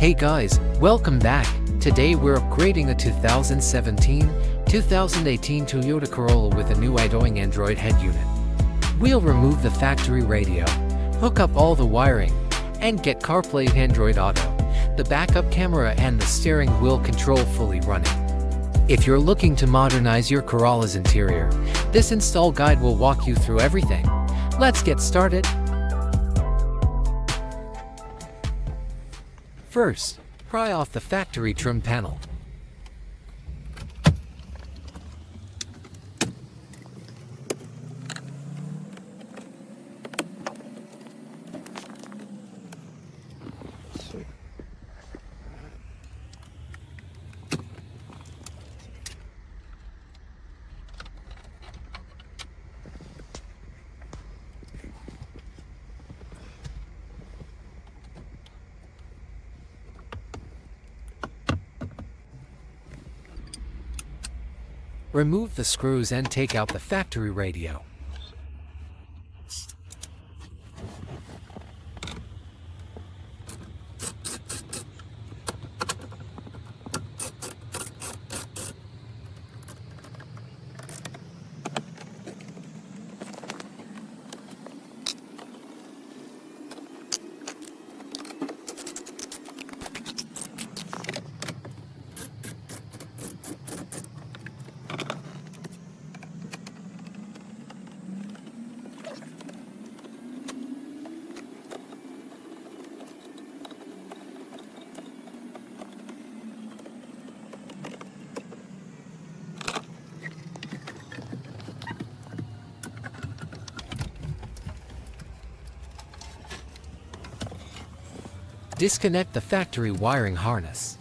Hey guys, welcome back. Today we're upgrading a 2017-2018 Toyota Corolla with a new Idoing Android head unit. We'll remove the factory radio, hook up all the wiring, and get CarPlay Android Auto, the backup camera and the steering wheel control fully running. If you're looking to modernize your Corolla's interior, this install guide will walk you through everything. Let's get started. First, pry off the factory trim panel. Remove the screws and take out the factory radio. Disconnect the factory wiring harness.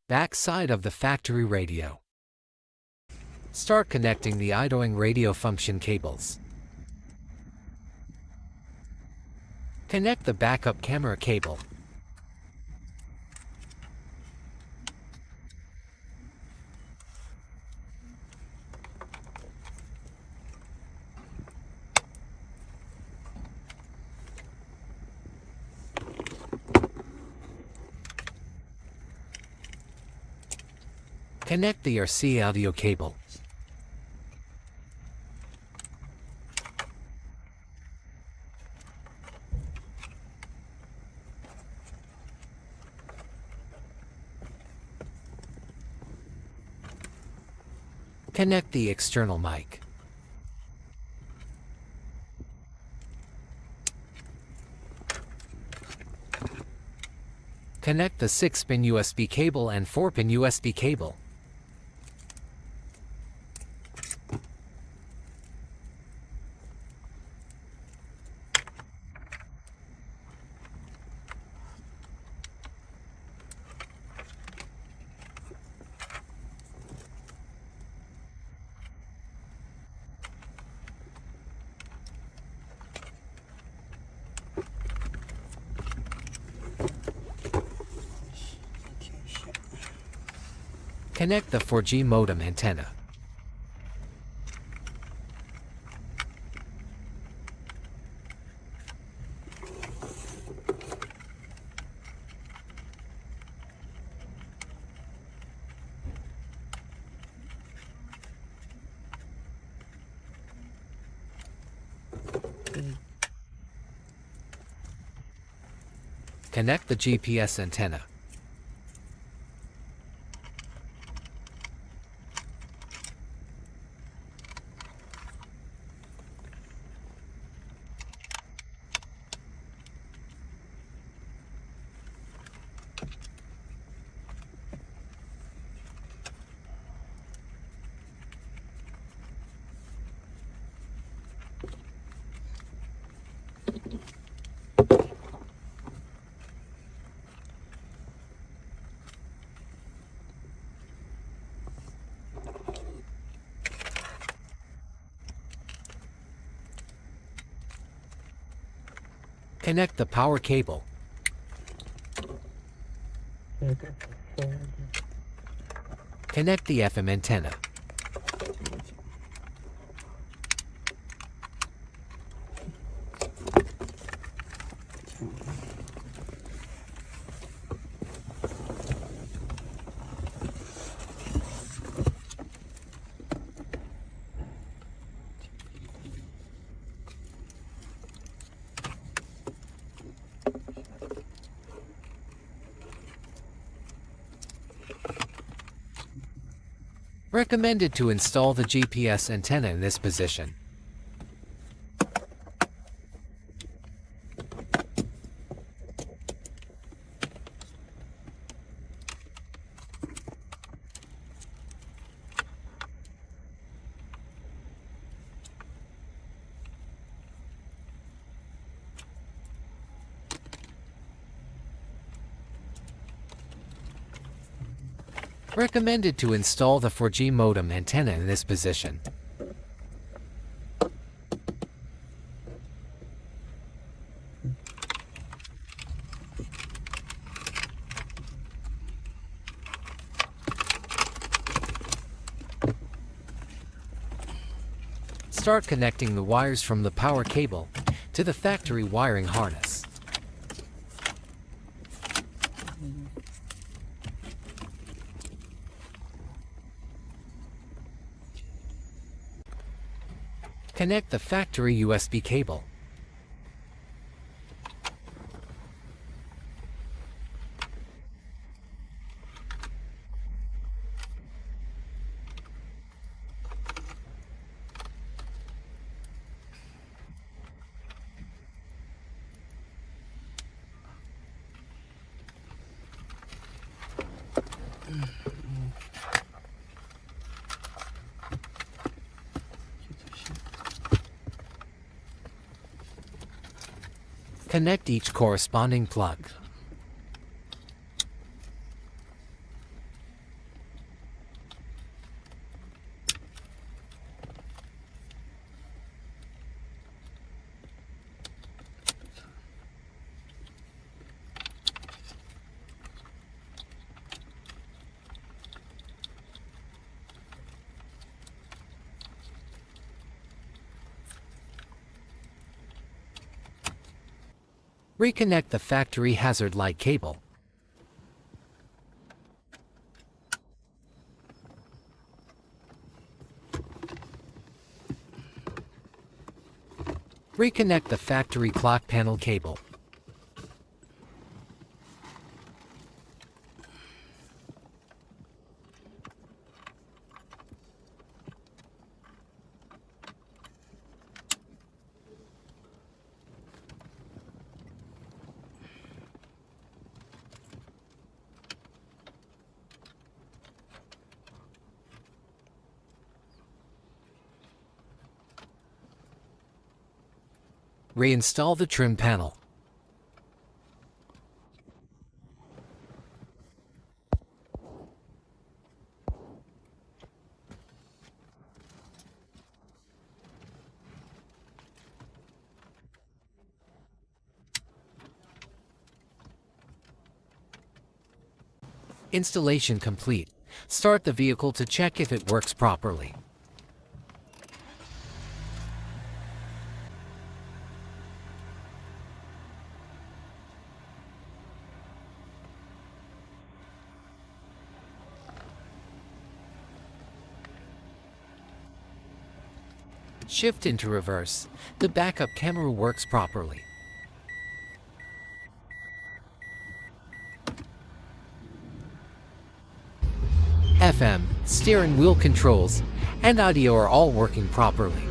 Back side of the factory radio. Start connecting the Idoing radio function cables. Connect the backup camera cable. Connect the RC audio cable. Connect the external mic. Connect the 6-pin USB cable and 4-pin USB cable. Connect the 4G modem antenna. Connect the GPS antenna. Connect the power cable. Connect the FM antenna. Recommended to install the GPS antenna in this position. Recommended to install the 4G modem antenna in this position. Start connecting the wires from the power cable to the factory wiring harness. Connect the factory USB cable. Connect each corresponding plug. Reconnect the factory hazard light cable. Reconnect the factory clock panel cable. Reinstall the trim panel. Installation complete. Start the vehicle to check if it works properly. Shift into reverse. The backup camera works properly. FM, steering wheel controls, and audio are all working properly.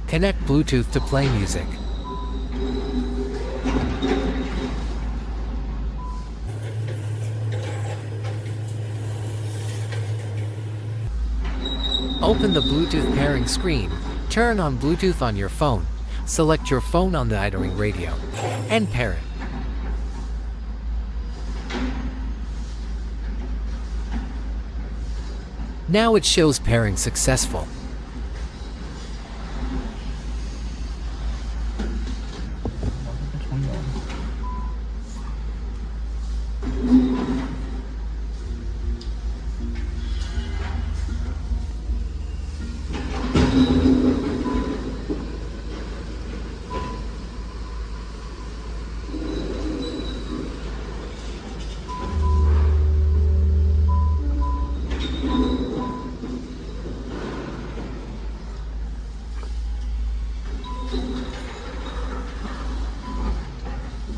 Connect Bluetooth to play music. Open the Bluetooth pairing screen. Turn on Bluetooth on your phone. Select your phone on the Idoing radio and pair it. Now it shows pairing successful.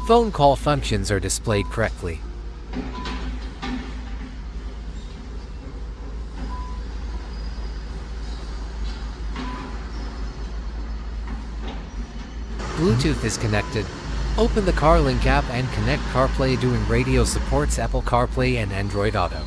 Phone call functions are displayed correctly. Bluetooth is connected. Open the CarLink app and connect CarPlay. Idoing radio supports Apple CarPlay and Android Auto.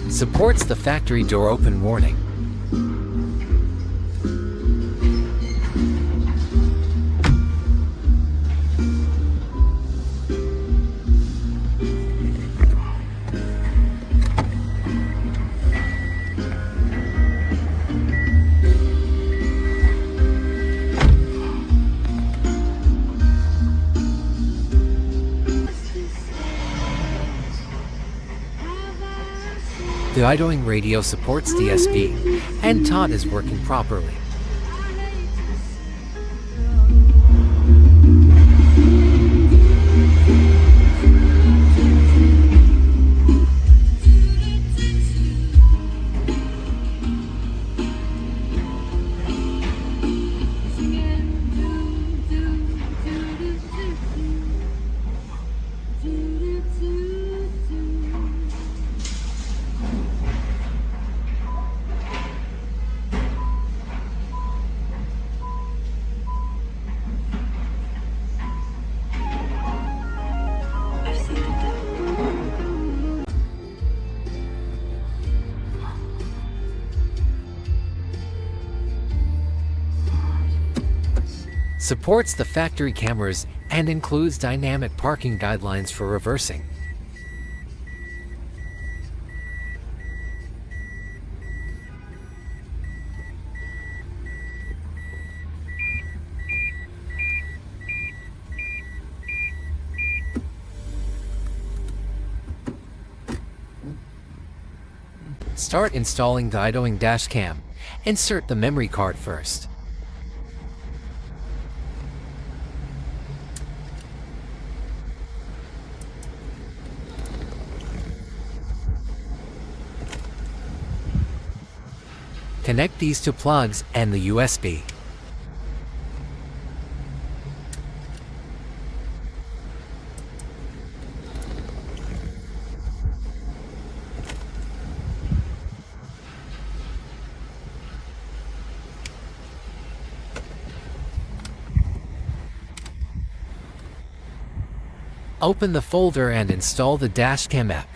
Supports the factory door open warning. The Idoing radio supports DSP, and TOT is working properly. Supports the factory cameras and includes dynamic parking guidelines for reversing. Start installing the Idoing dash cam. Insert the memory card first. Connect these two plugs and the USB. Open the folder and install the dashcam app.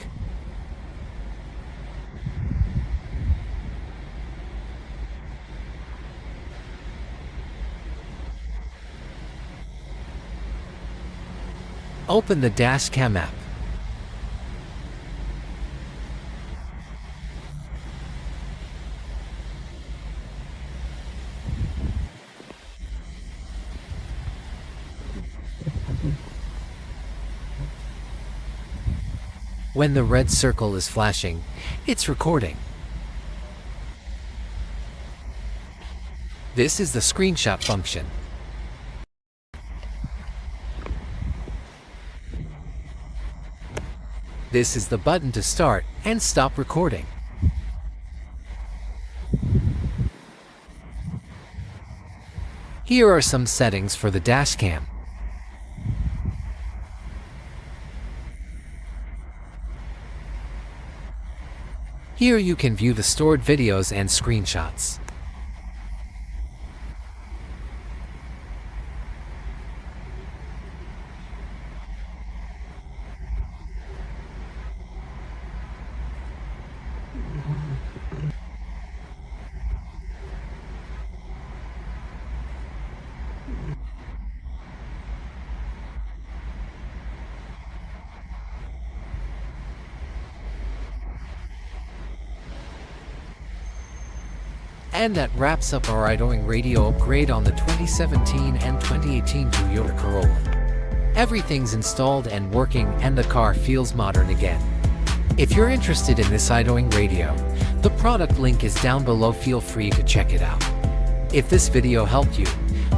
Open the dashcam app. When the red circle is flashing, it's recording. This is the screenshot function. This is the button to start and stop recording. Here are some settings for the dashcam. Here you can view the stored videos and screenshots. And that wraps up our Idoing radio upgrade on the 2017 and 2018 Toyota Corolla. Everything's installed and working, and the car feels modern again. If you're interested in this Idoing radio, the product link is down below. Feel free to check it out. If this video helped you,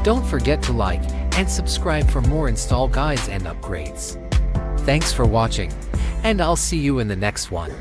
don't forget to like and subscribe for more install guides and upgrades. Thanks for watching, and I'll see you in the next one.